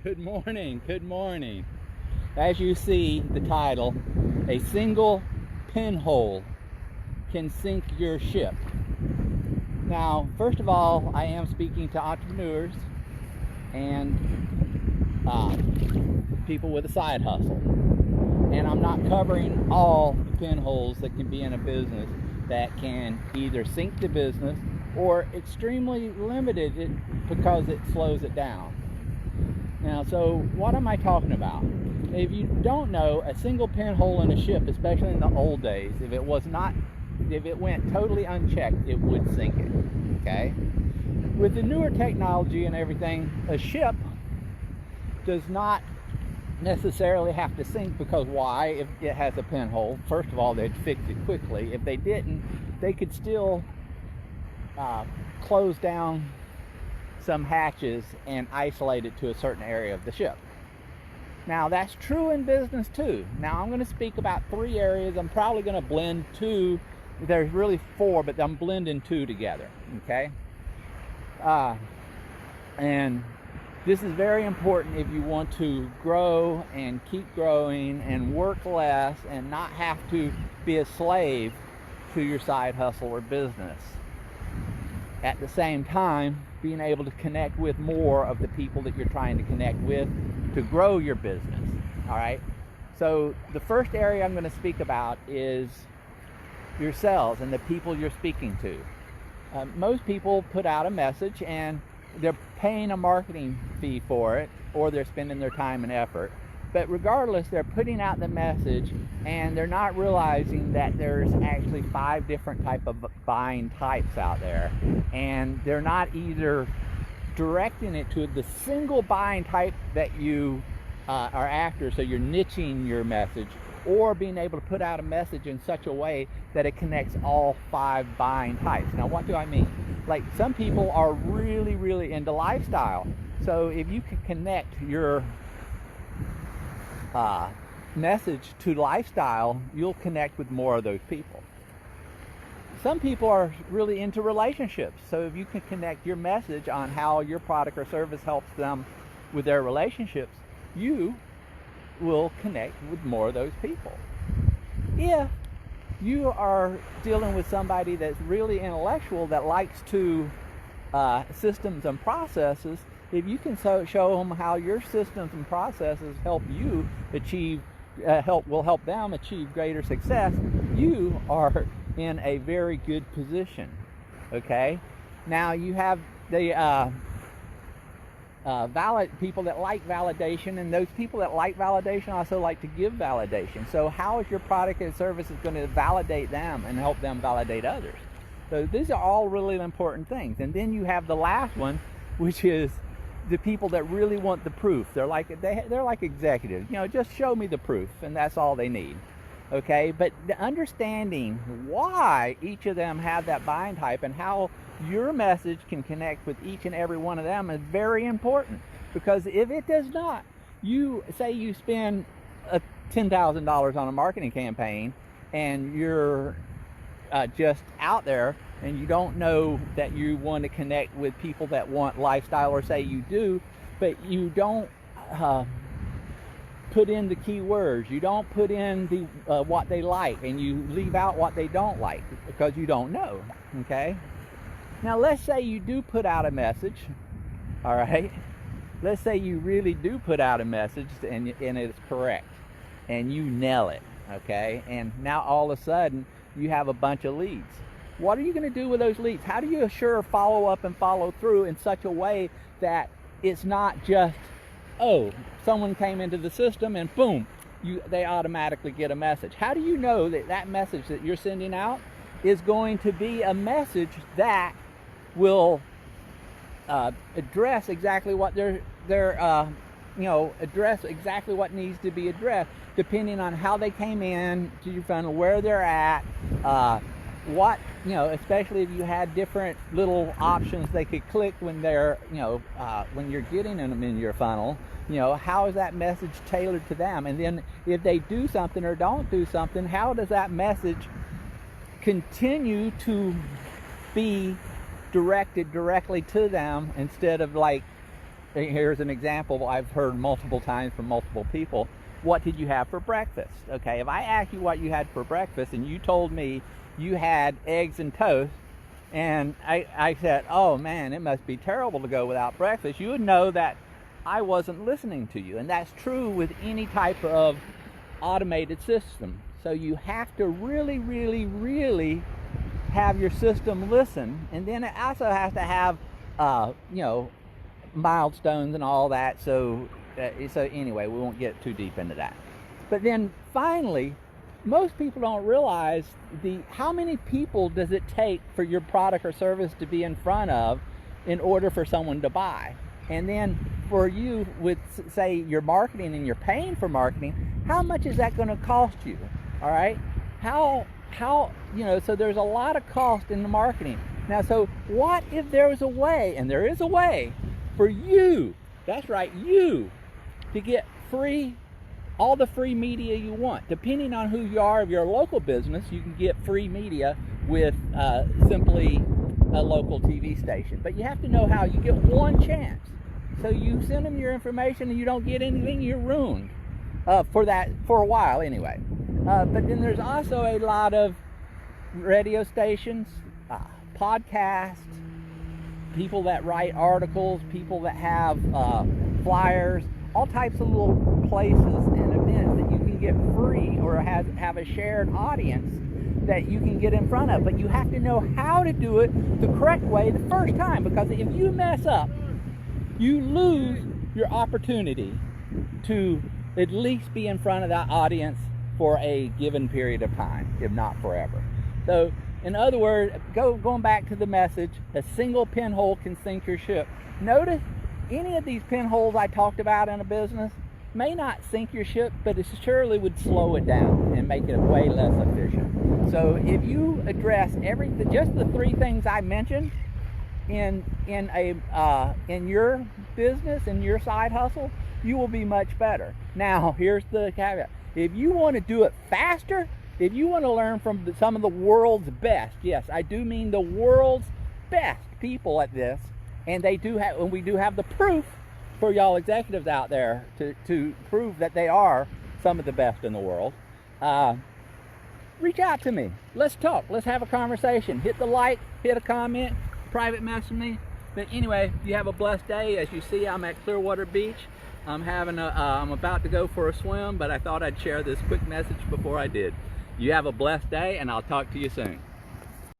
Good morning, good morning. As you see the title, a single pinhole can sink your ship. Now, first of all, I am speaking to entrepreneurs and people with a side hustle. And I'm not covering all the pinholes that can be in a business that can either sink the business or extremely limited it because it slows it down. Now, so what am I talking about? If you don't know, a single pinhole in a ship, especially in the old days, if it went totally unchecked, it would sink it, okay? With the newer technology and everything, a ship does not necessarily have to sink, because why? If it has a pinhole, first of all, they'd fix it quickly. If they didn't, they could still close down some hatches and isolate it to a certain area of the ship. Now, that's true in business too. Now, I'm going to speak about 3 areas. I'm probably going to blend 2. There's really 4, but I'm blending 2 together, okay? And this is very important if you want to grow and keep growing and work less and not have to be a slave to your side hustle or business. At the same time, being able to connect with more of the people that you're trying to connect with to grow your business, all right? So the first area I'm going to speak about is yourselves and the people you're speaking to. Most people put out a message and they're paying a marketing fee for it, or they're spending their time and effort. But regardless, they're putting out the message and they're not realizing that there's actually 5 different type of buying types out there. And they're not either directing it to the single buying type that you are after, so you're niching your message, or being able to put out a message in such a way that it connects all 5 buying types. Now, what do I mean? Like, some people are really, really into lifestyle. So if you can connect your message to lifestyle, you'll connect with more of those people. Some people are really into relationships. So if you can connect your message on how your product or service helps them with their relationships, you will connect with more of those people. If you are dealing with somebody that's really intellectual, that likes to systems and processes, if you can show them how your systems and processes help you achieve, will help them achieve greater success, you are in a very good position, okay? Now, you have the people that like validation, and those people that like validation also like to give validation. So how is your product and service going to validate them and help them validate others? So these are all really important things. And then you have the last one, which is the people that really want the proof. They're like executives. You know, just show me the proof, and that's all they need. Okay, but the understanding why each of them have that buying type and how your message can connect with each and every one of them is very important. Because if it does not, you say you spend $10,000 on a marketing campaign and you're just out there and you don't know that you want to connect with people that want lifestyle, or say you do, but you don't put in the keywords, you don't put in the what they like, and you leave out what they don't like because you don't know, okay? Now, let's say you do put out a message, all right? Let's say you really do put out a message and it's correct and you nail it, okay? And now all of a sudden you have a bunch of leads. What are you going to do with those leads? How do you assure follow up and follow through in such a way that it's not just, oh, someone came into the system and boom, they automatically get a message? How do you know that that message that you're sending out is going to be a message that will address exactly what address exactly what needs to be addressed, depending on how they came in to your funnel, where they're at, especially if you had different little options they could click when they're, when you're getting them in your funnel, how is that message tailored to them? And then if they do something or don't do something, how does that message continue to be directed directly to them, instead of like here's an example I've heard multiple times from multiple people. What did you have for breakfast? Okay, if I asked you what you had for breakfast and you told me you had eggs and toast, and I said, oh man, it must be terrible to go without breakfast, you would know that I wasn't listening to you. And that's true with any type of automated system. So you have to really, really, really have your system listen, and then it also has to have, you know, milestones and all that. So anyway, we won't get too deep into that. But then finally, most people don't realize how many people does it take for your product or service to be in front of in order for someone to buy. And then for you, with say your marketing, and you're paying for marketing, how much is that going to cost you? All right, how you know, so there's a lot of cost in the marketing. Now, so what if there was a way, and there is a way, for you, that's right, you, to get all the free media you want. Depending on who you are of your local business, you can get free media with simply a local TV station. But you have to know how. You get one chance. So you send them your information and you don't get anything, you're ruined for a while anyway. But then there's also a lot of radio stations, podcasts, people that write articles, people that have flyers, all types of little places and events that you can get free or have a shared audience that you can get in front of. But you have to know how to do it the correct way the first time, because if you mess up, you lose your opportunity to at least be in front of that audience for a given period of time, if not forever. So in other words, going back to the message, a single pinhole can sink your ship. Notice any of these pinholes I talked about in a business may not sink your ship, but it surely would slow it down and make it way less efficient. So if you address just the three things I mentioned in your business, in your side hustle, you will be much better. Now, here's the caveat. If you want to do it faster, if you want to learn from some of the world's best, yes, I do mean the world's best people at this, and we do have the proof for y'all executives out there to prove that they are some of the best in the world. Reach out to me. Let's talk. Let's have a conversation. Hit the like, hit a comment, private message me. But anyway, you have a blessed day. As you see, I'm at Clearwater Beach. I'm about to go for a swim, but I thought I'd share this quick message before I did. You have a blessed day, and I'll talk to you soon.